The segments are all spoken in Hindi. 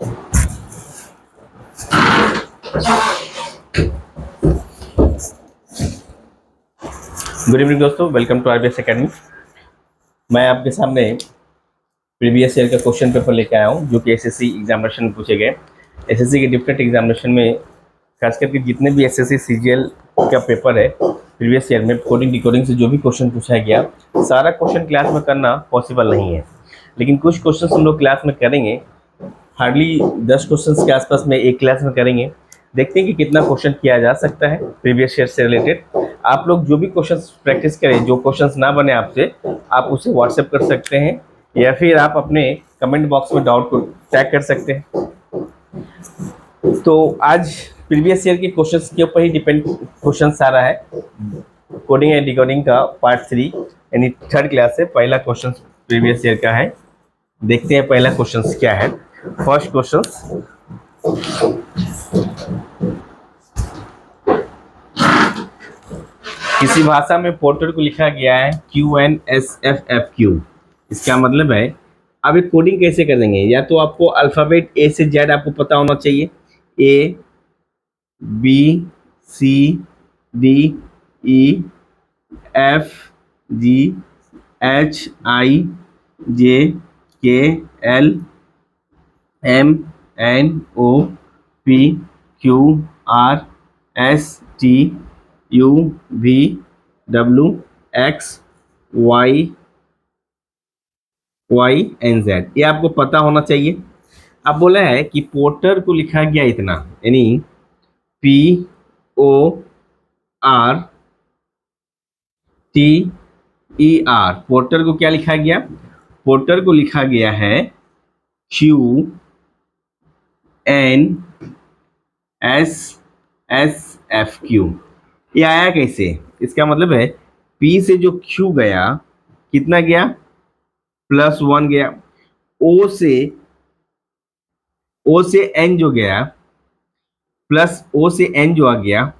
गुड इवनिंग दोस्तों, वेलकम टू आरबीएस एकेडमी। मैं आपके सामने प्रीवियस ईयर का क्वेश्चन पेपर लेके आया हूँ जो कि एसएससी एग्जामिनेशन में पूछे गए। एसएससी के डिफरेंट एग्जामिनेशन में खास करके जितने भी एसएससी सीजीएल का पेपर है, प्रीवियस ईयर में कोडिंग डिकोडिंग से जो भी क्वेश्चन पूछा गया, सारा क्वेश्चन क्लास में करना पॉसिबल नहीं है, लेकिन कुछ क्वेश्चन हम लोग क्लास में करेंगे। हार्डली 10 क्वेश्चन के आसपास में एक क्लास में करेंगे। देखते हैं कि कितना क्वेश्चन किया जा सकता है प्रीवियस ईयर से रिलेटेड। आप लोग जो भी क्वेश्चंस प्रैक्टिस करें, जो क्वेश्चंस ना बने आपसे, आप उसे व्हाट्सएप कर सकते हैं या फिर आप अपने कमेंट बॉक्स में डाउट को टैग कर सकते हैं। तो आज प्रीवियस ईयर के क्वेश्चंस के ऊपर ही डिपेंड क्वेश्चन सारा है। कोडिंग एंड डिकोडिंग का पार्ट 3 यानी थर्ड क्लास से पहला क्वेश्चन प्रीवियस ईयर का है। देखते हैं पहला क्वेश्चन क्या है। फर्स्ट क्वेश्चन, किसी भाषा में पोर्टर को लिखा गया है QNSFFQ। इसका मतलब है, अब एक कोडिंग कैसे कर देंगे? या तो आपको अल्फ़ाबेट ए से जेड आपको पता होना चाहिए, A B C D E F G H I J K L M N O P Q R S T U V W X Y and Z, ये आपको पता होना चाहिए। अब बोला है कि पोर्टर को लिखा गया इतना, यानी PORTER। पोर्टर को क्या लिखा गया? पोर्टर को लिखा गया है QNSFQ। ये आया कैसे? इसका मतलब है P से जो Q गया, कितना गया? +1 गया। O से N जो गया, प्लस O से N जो आ गया,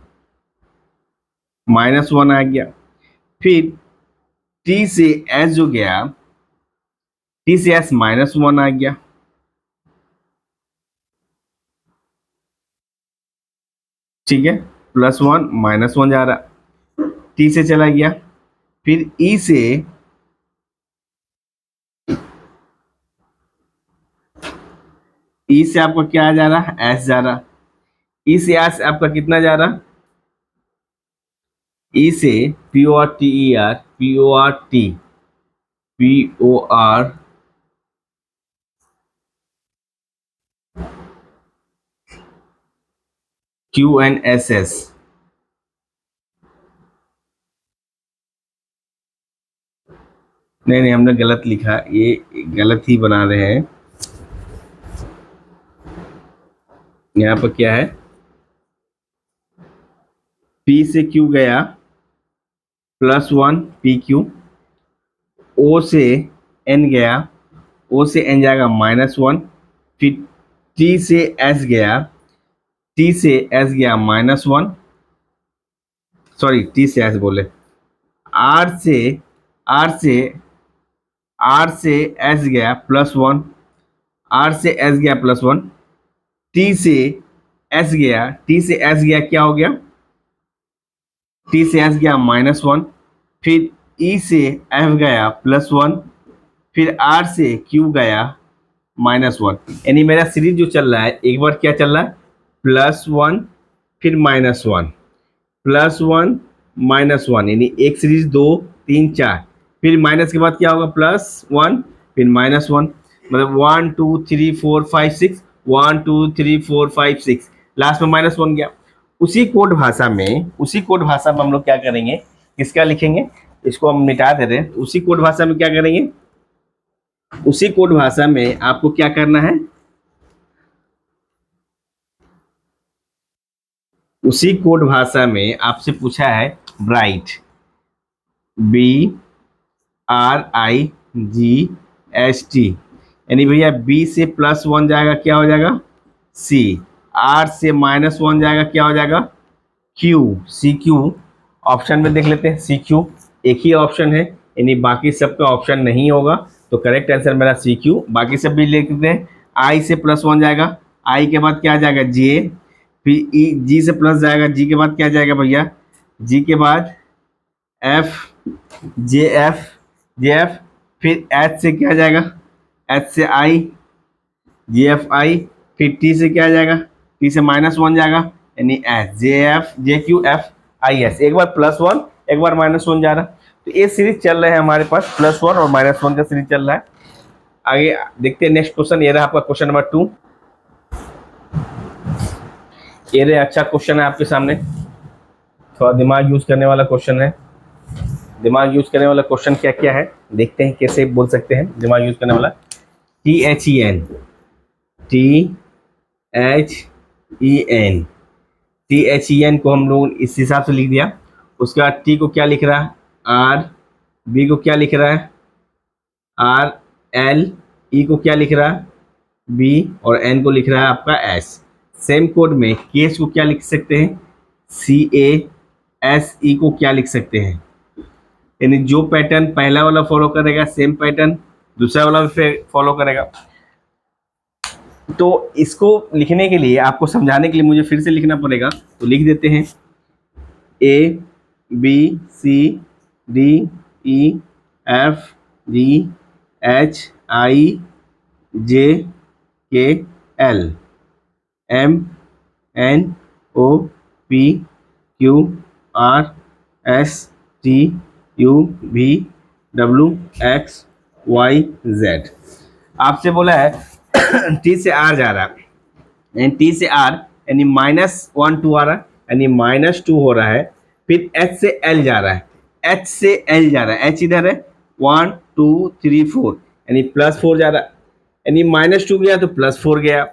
-1 आ गया। फिर T से S जो गया, T से S -1 आ गया। ठीक है, +1 -1 जा रहा, T से चला गया। फिर E से आपका क्या जा रहा? S जा रहा। E से S आपका कितना जा रहा? E से POR QNSS। नहीं, हमने गलत लिखा, ये गलत ही बना रहे हैं। यहाँ पर क्या है? P से Q गया, +1 PQ। O से N गया, O से N जाएगा -1। फिर T से S गया, T से S गया -1, सॉरी T से S बोले। R से S गया +1, R से S गया +1। T से S गया, क्या हो गया? T से S गया -1। फिर E से F गया +1। फिर R से Q गया -1। यानी मेरा सीरीज जो चल रहा है, एक बार क्या चल रहा है? +1 फिर -1, +1 -1, यानी एक सीरीज 2 3 4। फिर माइनस के बाद क्या होगा? +1 फिर -1, मतलब 1 2 3 4 5 6, 1 2 3 4 5 6, लास्ट में -1 गया। उसी कोड भाषा में हम लोग क्या करेंगे? किसका लिखेंगे? इसको हम मिटा दे रहे हैं। उसी कोड भाषा में क्या करेंगे? उसी कोड भाषा में आपको क्या करना है? उसी कोड भाषा में आपसे पूछा है ब्राइट, BRIGHT, यानी भैया B से +1 जाएगा, क्या हो जाएगा? C। R से -1 जाएगा, क्या हो जाएगा? Q। CQ ऑप्शन में देख लेते हैं। CQ एक ही ऑप्शन है, यानी बाकी सबका ऑप्शन नहीं होगा, तो करेक्ट आंसर मेरा CQ। बाकी सब भी लिख देते हैं। आई से +1 जाएगा, आई के बाद क्या आ जाएगा जे, फिर ई जी से प्लस जाएगा, जी के बाद क्या जाएगा भैया, जी के बाद एफ, जे एफ, जे एफ, फिर एच से क्या जाएगा, एच से आई, जे एफ आई, फिर टी से क्या जाएगा, टी से -1 जाएगा, यानी H, J F, J Q F I S, एक बार +1 एक बार -1 जा रहा। तो ये सीरीज चल रहा है हमारे पास, +1 और -1 का सीरीज चल रहा है। आगे देखते हैं नेक्स्ट क्वेश्चन, ये रहा आपका क्वेश्चन नंबर 2। ये रहे, अच्छा क्वेश्चन है आपके सामने, थोड़ा दिमाग यूज करने वाला क्वेश्चन है। दिमाग यूज करने वाला क्वेश्चन क्या क्या है, देखते हैं कैसे बोल सकते हैं दिमाग यूज करने वाला। THEN, THEN, THEN को हम लोग इस हिसाब से लिख दिया। उसके बाद टी को क्या लिख रहा है, आर, बी को क्या लिख रहा है, आर एल, ई को क्या लिख रहा है, बी, और एन को लिख रहा है आपका एस। सेम कोड में केस को क्या लिख सकते हैं, CASE को क्या लिख सकते हैं, यानी जो पैटर्न पहला वाला फॉलो करेगा सेम पैटर्न दूसरा वाला भी फॉलो करेगा। तो इसको लिखने के लिए, आपको समझाने के लिए मुझे फिर से लिखना पड़ेगा, तो लिख देते हैं ABCDEFGHIJ, आपसे बोला है टी से आर जा रहा है, यानी टी से आर यानी -1 2 आ रहा है, यानी -2 हो रहा है। फिर एच से एल जा रहा है, एच से एल जा रहा है, एच इधर है 1 2 3 4, यानी +4 जा रहा है, यानी -2 गया तो +4 गया।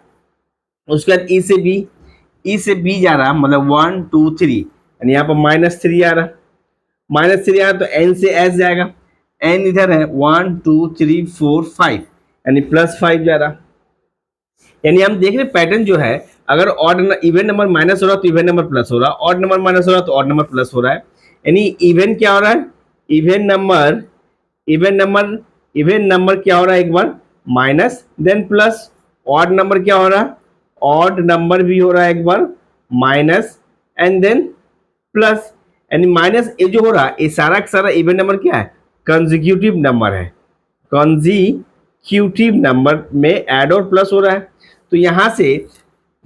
उसके बाद ई से बी, ई से बी जा रहा, मतलब 1 2 3, यानी यहाँ पर -3 आ रहा, -3 आ रहा तो एन से एस जाएगा, एन इधर है 1 2 3 4 5, यानी +5 जा रहा। यानी हम देख रहे पैटर्न जो है, अगर ऑड इवन नंबर माइनस हो रहा तो इवन नंबर प्लस हो रहा, ऑड नंबर माइनस हो रहा तो ऑड नंबर प्लस हो रहा है। यानी इवन क्या हो रहा है, even number, even number, even number क्या हो रहा है, एक बार minus then plus. Odd number क्या हो रहा है, ऑड नंबर भी हो रहा है एक बार माइनस एंड देन प्लस। यानी माइनस ये जो हो रहा है ये सारा का सारा इवन नंबर क्या है, कंजिक्यूटिव नंबर है, कंजिक्यूटिव नंबर में ऐड और प्लस हो रहा है। तो यहां से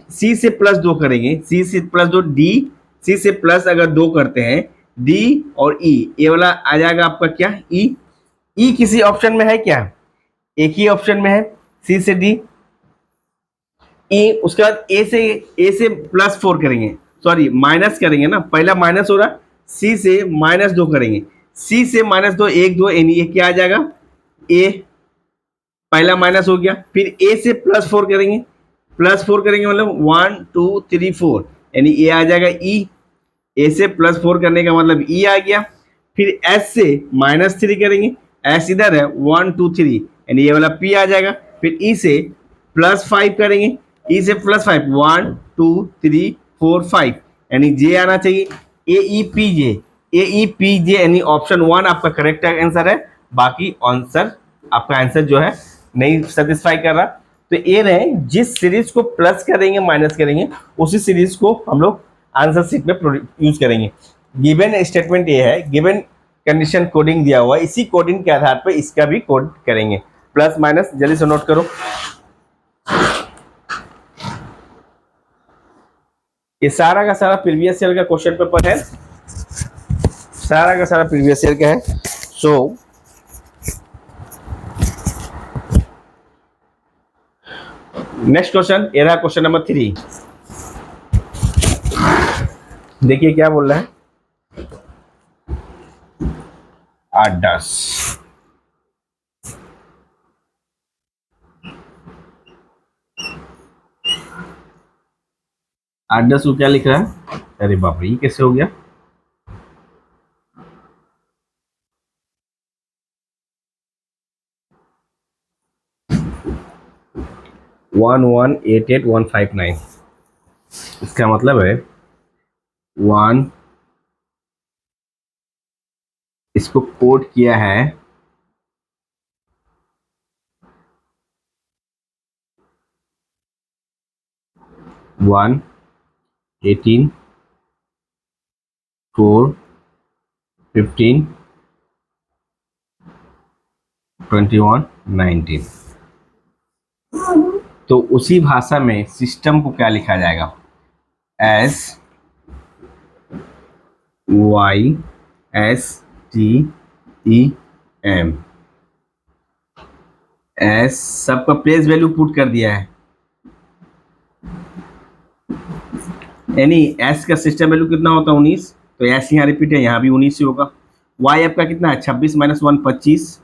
सी से +2 करेंगे, सी से +2 डी, सी से प्लस अगर 2 करते हैं डी और ई, ये वाला आ जाएगा आपका क्या, ई। ई किसी ऑप्शन में है क्या, एक ही ऑप्शन में है, सी से डी, ई। उसके बाद ए से +4 करेंगे, सॉरी माइनस करेंगे ना, पहला माइनस हो रहा, सी से -2 करेंगे, सी से -2 1 2, यानी ये क्या आ जाएगा, ए, पहला माइनस हो गया। फिर ए से +4 करेंगे, +4 करेंगे मतलब 1 2 3 4, यानी ए आ जाएगा ई, ए से +4 करने का मतलब ई आ गया। फिर एस से -3 करेंगे, एस इधर है 1 2 3, यानी ये वाला पी आ जाएगा। फिर ई से +5 करेंगे, ई से +5 1 2 3 4 5, यानी जे आना चाहिए, ए ई पी जे, ए ई पी जे, यानी ऑप्शन 1 आपका करेक्ट आंसर है। बाकी आंसर आपका आंसर जो है नहीं सेटिस्फाई कर रहा। तो ये रहे, जिस सीरीज को प्लस करेंगे माइनस करेंगे उसी सीरीज को हम लोग आंसर शीट में यूज करेंगे। गिवन स्टेटमेंट ये है, गिवन कंडीशन कोडिंग दिया हुआ है, इसी कोडिंग के आधार पर इसका भी कोड करेंगे। प्लस माइनस जल्दी से नोट करो। ये सारा का सारा प्रीवियस ईयर का क्वेश्चन पेपर है, सारा का सारा प्रीवियस ईयर का है। सो नेक्स्ट क्वेश्चन, ये रहा क्वेश्चन नंबर 3। देखिए क्या बोल रहा है, 8 10, 8 10 को क्या लिख रहा है, अरे बाप रे ये कैसे हो गया, 1188159, इसका मतलब है 1, इसको कोड किया है 1, 18, 4, 15, 21, 19। तो उसी भाषा में सिस्टम को क्या लिखा जाएगा? S Y S T E M. S सबका प्लेस वैल्यू पुट कर दिया है, यानी एस का सिस्टम वैल्यू कितना होता है? 19। तो एस यहाँ रिपीट है, यहाँ भी 19 ही होगा। वाई आपका कितना है? 26 माइनस 1 25,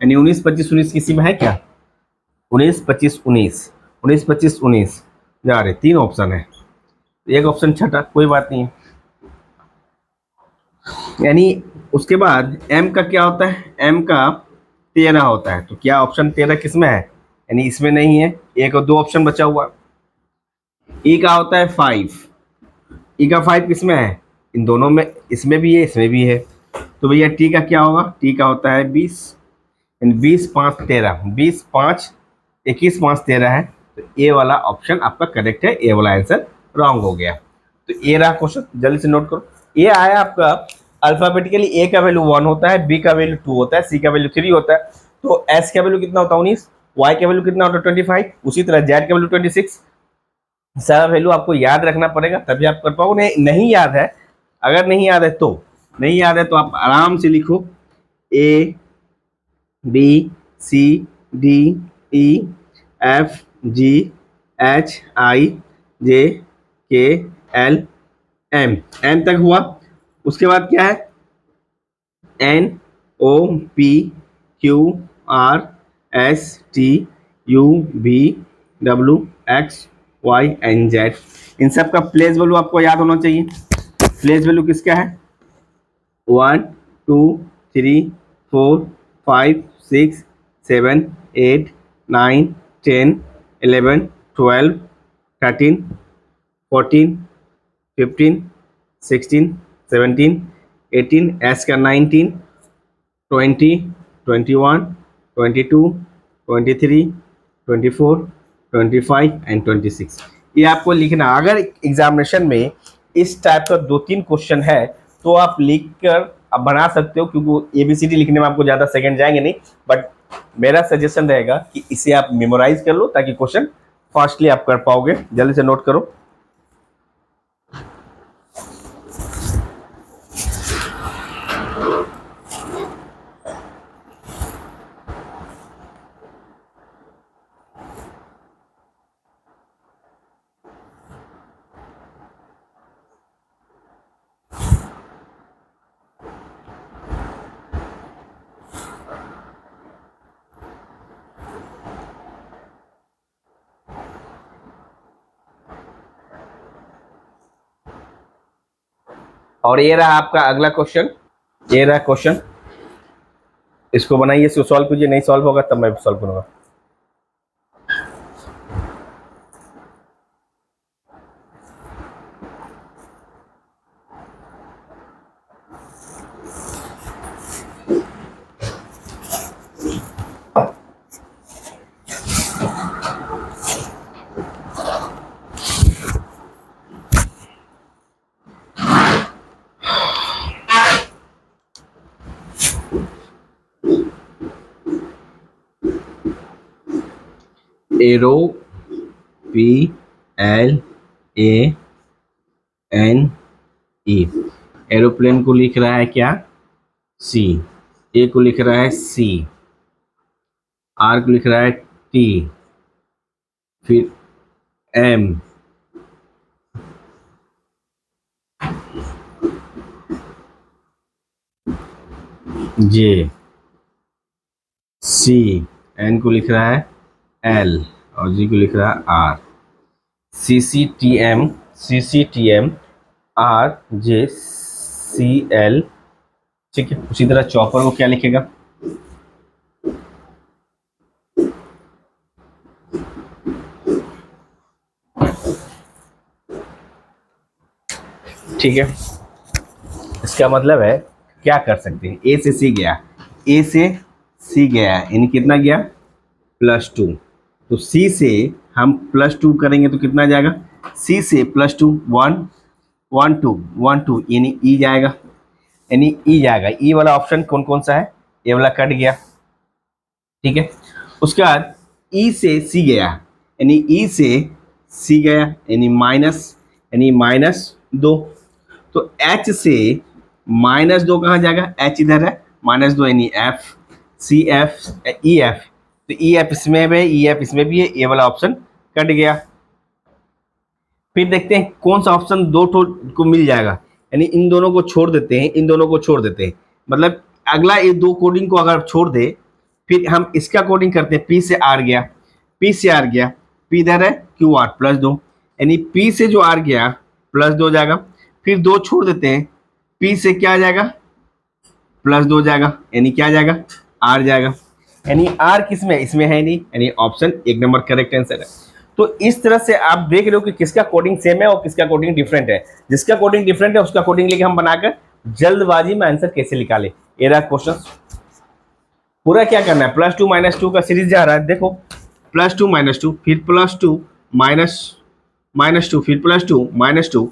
यानी 19 25 19 किसी में है क्या? 19 25 19 19 25 19 जा रहे, 3 ऑप्शन है, एक ऑप्शन छटा, कोई बात नहीं है। यानी उसके बाद एम का क्या होता है? एम का 13 होता है। तो क्या ऑप्शन 13 किस में है? यानी इसमें नहीं है, एक और दो ऑप्शन बचा हुआ। ई का होता है 5, ई का 5 किस में है? इन दोनों में, इसमें भी है इसमें भी है। तो भैया टी का क्या होगा? टी का होता है 20, 20 5 13, 20 5 21 5 13 है। तो ए वाला ऑप्शन आपका करेक्ट है, ए वाला आंसर रॉन्ग हो गया। तो ए रहा क्वेश्चन, जल्दी से नोट करो। ए आया आपका अल्फाबेटिकली, ए का वैल्यू 1 होता है, बी का वैल्यू 2 होता है, सी का वैल्यू 3 होता है। तो एस का वैल्यू कितना होता है? 19। वाई का वैल्यू कितना होता है? 25। उसी तरह जेड का वैल्यू 26। सारा वैल्यू आपको याद रखना पड़ेगा, तभी आप कर पाओगे। नहीं याद है, अगर नहीं याद है तो आप आराम से लिखो A B C D E F G H I J K L M, N तक हुआ। उसके बाद क्या है? N O P Q R S T U V W X Y and Z. इन सब का प्लेस वैल्यू आपको याद होना चाहिए। प्लेस वैल्यू किसका है? 1 2 3 4 5 6 7 8 9 10 11 12 13 14 15 16 17 18, एस का 19 20 21 22 23 24 25 एंड 26। ये आपको लिखना। अगर एग्जामिनेशन में इस टाइप का 2-3 क्वेश्चन है तो आप लिख कर आप बना सकते हो, क्योंकि एबीसीडी लिखने में आपको ज़्यादा सेकंड जाएंगे नहीं। बट मेरा सजेशन रहेगा कि इसे आप मेमोराइज कर लो, ताकि क्वेश्चन फास्टली आप कर पाओगे। जल्दी से नोट करो। और ये रहा आपका अगला क्वेश्चन, ये रहा क्वेश्चन। इसको बनाइए, इसको सॉल्व कीजिए, नहीं सॉल्व होगा तब मैं सॉल्व करूंगा। Aero P L A N E, aeroplane को लिख रहा है क्या? सी। ए को लिख रहा है सी। आर को लिख रहा है टी। फिर एम, जे, सी, एन को लिख रहा है एल और जी को लिख रहा है R. C C T M R J C L. ठीक है, उसी तरह चॉपर को क्या लिखेगा? ठीक है, इसका मतलब है क्या कर सकते हैं? ए से सी गया, ए से सी गया, यानी कितना गया? +2। तो सी से हम +2 करेंगे तो कितना जाएगा? सी से +2 1 1 2 1 2 यानी ई जाएगा, यानी ई जाएगा। ई वाला ऑप्शन कौन कौन सा है, ये वाला कट गया, ठीक है। उसके बाद ई से सी गया, यानी ई से सी गया, यानी -2। तो एच से -2 कहाँ जाएगा, एच इधर है, -2 यानी F, C F E F, तो ई एफ इसमें भी है, ई एफ इसमें भी है, ये वाला ऑप्शन कट गया। फिर देखते हैं कौन सा ऑप्शन दो ठो को मिल जाएगा, यानी इन दोनों को छोड़ देते हैं, इन दोनों को छोड़ देते हैं, मतलब अगला ये दो कोडिंग को अगर छोड़ दे, फिर हम इसका कोडिंग करते हैं। पी से आर गया, पी से आर गया, पी इधर है, क्यू आर +2, यानी पी से जो आर गया +2 जाएगा। फिर दो छोड़ देते हैं, पी से क्या आ जाएगा, +2 जाएगा, यानी क्या जाएगा, आर जाएगा, यानी आर किस में, इसमें है नहीं, यानी ऑप्शन 1 नंबर करेक्ट आंसर है। तो इस तरह से आप देख रहे हो कि किसका कोडिंग सेम है और किसका कोडिंग डिफरेंट है। जिसका कोडिंग डिफरेंट है उसका कोडिंग लेके हम बनाकर जल्दबाजी में आंसर कैसे निकाले, ये रहा क्वेश्चन। पूरा क्या करना है, +2 -2 का सीरीज जा रहा है, देखो +2 -2 फिर +2 -2 फिर +2 -2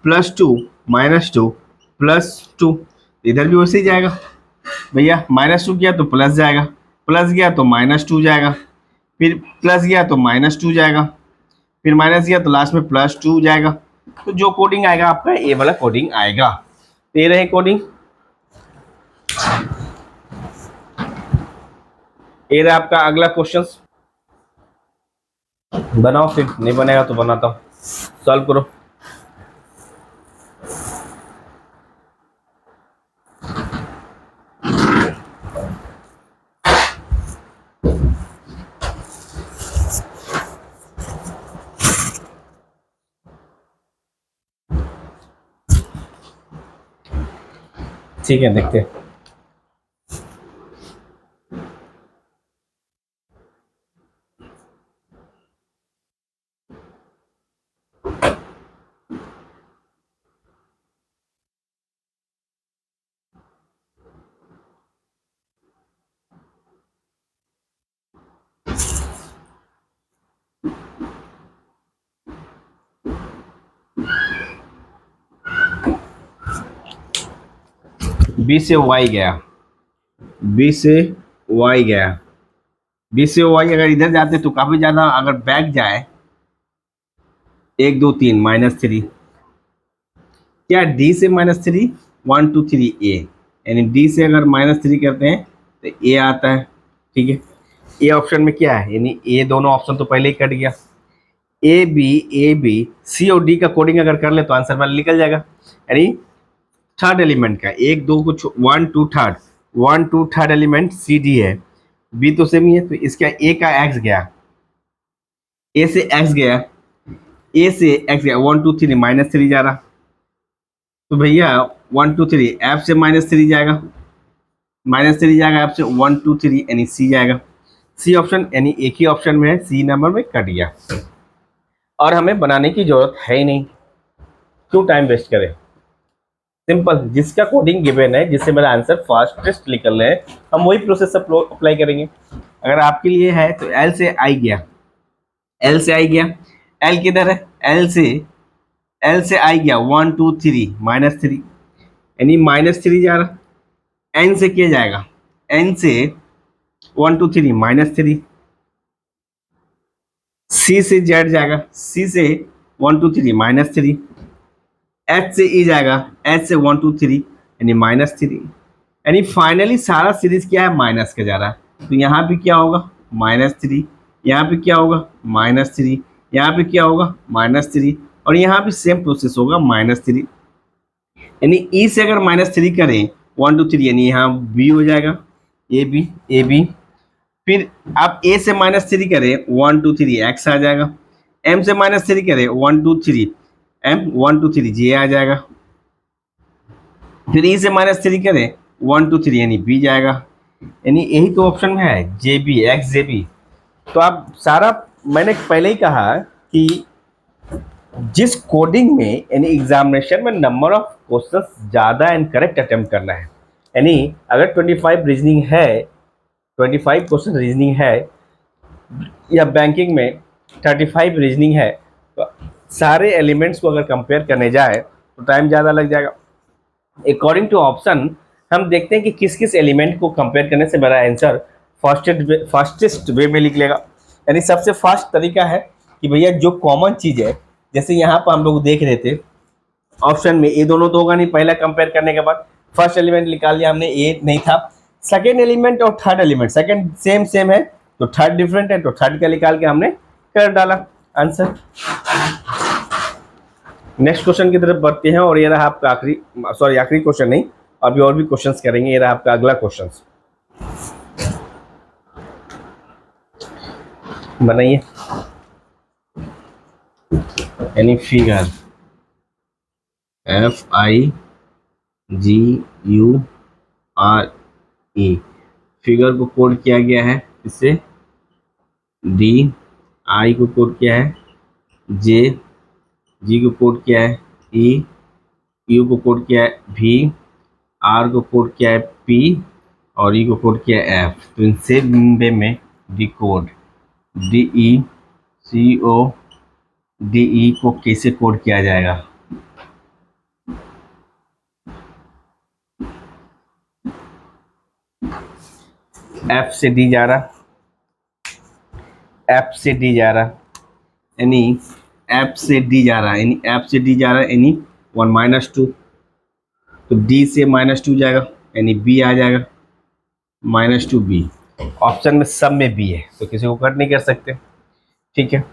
+2 -2 +2, इधर भी वैसे ही जाएगा भैया, -2 गया तो प्लस जाएगा, प्लस गया तो -2 जाएगा, फिर प्लस गया तो -2 जाएगा, फिर माइनस गया तो लास्ट में +2 जाएगा। तो जो कोडिंग आएगा आपका ये वाला कोडिंग आएगा। तो ये रहे कोडिंग, ये रहा आपका अगला क्वेश्चन। बनाओ, फिर नहीं बनेगा तो बनाता हूँ, सॉल्व करो। ठीक है, देखते हैं। बी से वाई गया, बी से वाई गया, बी से वाई अगर इधर जाते तो काफी ज्यादा, अगर बैक जाए 1 2 3 -3, क्या डी से -3 1 2 3 ए, यानी डी से अगर -3 करते हैं तो ए आता है, ठीक है। ए ऑप्शन में क्या है, यानी ए दोनों ऑप्शन तो पहले ही कट गया। ए बी सी और डी का कोडिंग अगर कर ले तो आंसर वाला निकल जाएगा, यानी थर्ड एलिमेंट का 1 2 कुछ 1 2 third, 1 2 third element C D है, बी तो सेम ही है, तो इसका ए का एक्स गया, ए से एक्स गया, ए से एक्स गया, 1 2 3 -3 जा रहा, तो भैया 1 2 3 एफ से -3 जाएगा, -3 जाएगा एफ से, 1 2 3 यानी सी जाएगा। सी ऑप्शन यानी एक ही ऑप्शन में है, सी नंबर में कट गया, और हमें बनाने की जरूरत है ही नहीं, क्यों टाइम वेस्ट करें। सिंपल, जिसका कोडिंग गिवन है, जिससे मेरा आंसर फास्टेस्ट निकल रहा है, हम वही प्रोसेस अप्लाई करेंगे। अगर आपके लिए है तो एल से आई गया, एल से आई गया, एल किधर है, एल से आई गया 1 2 3 -3, यानी -3 जा रहा। एन से क्या जाएगा, एन से 1 2 3 -3, सी से जेड जाएगा, सी से 1 2 3 -3, एच से ई जाएगा, एच से 1 2 3 यानी -3, यानी फाइनली सारा सीरीज क्या है, माइनस का जा रहा है। तो यहाँ पे क्या होगा, -3, यहाँ पे क्या होगा, -3, यहाँ पे क्या होगा, -3, और यहाँ पे सेम प्रोसेस होगा, -3, यानी ई से अगर -3 करें 1 2 3 यानी यहाँ बी हो जाएगा, ए बी, फिर आप ए से -3 करें 1 2 3 एक्स आ जाएगा, एम से -3 करें 1 2 3 एम 1 2 3 जे आ जाएगा, फिर ई से -3 करें 1 2 3 यानी बी जाएगा, यानी यही तो ऑप्शन में है, J B X J B. तो आप सारा, मैंने पहले ही कहा कि जिस कोडिंग में यानी एग्जामिनेशन में नंबर ऑफ क्वेश्चंस ज़्यादा एंड करेक्ट अटेम्प्ट करना है, यानी अगर 25 रीजनिंग है, 25 क्वेश्चन रीजनिंग है, या बैंकिंग में 35 रीजनिंग है, तो सारे एलिमेंट्स को अगर कंपेयर करने जाए तो टाइम ज़्यादा लग जाएगा। अकॉर्डिंग टू ऑप्शन हम देखते हैं कि किस किस एलिमेंट को कंपेयर करने से मेरा आंसर फास्टेस्ट वे में निकलेगा। यानी सबसे फास्ट तरीका है कि भैया जो कॉमन चीज़ है, जैसे यहाँ पर हम लोग देख रहे थे ऑप्शन में, ए दोनों तो होगा नहीं, पहला कंपेयर करने के बाद फर्स्ट एलिमेंट निकाल लिया हमने, ए नहीं था। सेकेंड एलिमेंट और third element, second same same है तो थर्ड डिफरेंट है, तो थर्ड का निकाल के हमने कर डाला आंसर। नेक्स्ट क्वेश्चन की तरफ बढ़ते हैं, और ये रहा आपका आखिरी, सॉरी आखिरी क्वेश्चन नहीं, अभी और भी क्वेश्चंस करेंगे। ये रहा आपका अगला क्वेश्चन, बनाइए। यानी फिगर FIGURE, फिगर को कोड किया गया है इससे D, I को कोड किया है J, G को कोड किया है E, U को कोड किया है V, R को कोड किया है P और E को कोड किया है F। तो इन से वे में डिकोड DE को कैसे कोड किया जाएगा? F से D जा रहा, F से D जा रहा, यानी F से D जा रहा है, यानी F से D जा रहा है, यानी 1 -2, तो D से -2 जाएगा, यानी B आ जाएगा -2B। ऑप्शन में सब में B है तो किसी को कट नहीं कर सकते, ठीक है।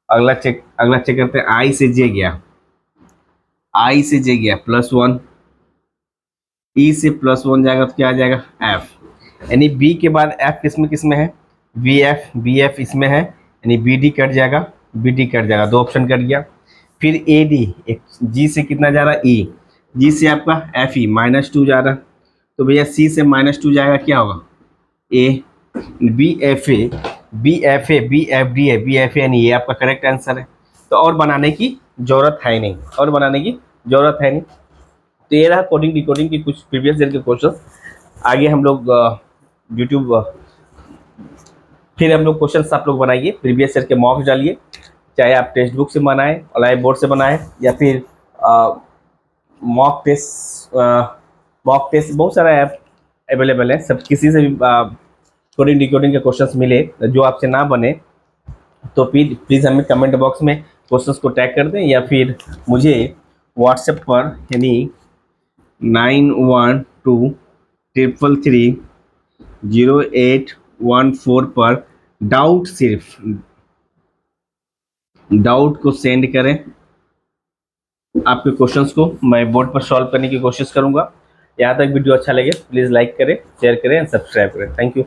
अगला चेक करते हैं। I से J गया, I से J गया +1, E से +1 जाएगा तो क्या आ जाएगा F, यानी B के बाद F किस में है, BF इसमें है, यानी BD कट जाएगा, BD कट जाएगा, दो ऑप्शन कट गया। फिर AD, एक G से कितना जा रहा है E, G से आपका FE -2 जा रहा, तो भैया C से -2 जाएगा, क्या होगा A, BFD है, BFA यानी ये आपका करेक्ट आंसर है। तो और बनाने की जरूरत है नहीं, तो ये रहा कोडिंग डिकोडिंग की कुछ प्रीवियस ईयर के क्वेश्चन। आगे हम लोग यूट्यूब फिर हम लोग क्वेश्चन आप लोग बनाइए, प्रीवियस ईयर के मॉक्स डालिए, चाहे आप टेक्स्ट बुक से बनाएं, ऑनलाइन बोर्ड से बनाएं, या फिर मॉक टेस्ट बहुत सारा ऐप अवेलेबल है, सब किसी से भी कोडिंग डिकोडिंग के क्वेश्चंस मिले जो आपसे ना बने तो प्लीज़ हमें कमेंट बॉक्स में क्वेश्चंस को टैग कर दें, या फिर मुझे व्हाट्सएप पर, यानी 9123330814 पर डाउट को सेंड करें। आपके क्वेश्चंस को मैं बोर्ड पर सॉल्व करने की कोशिश करूंगा। यहाँ तक वीडियो अच्छा लगे प्लीज़ लाइक करें, शेयर करें एंड सब्सक्राइब करें। Thank you.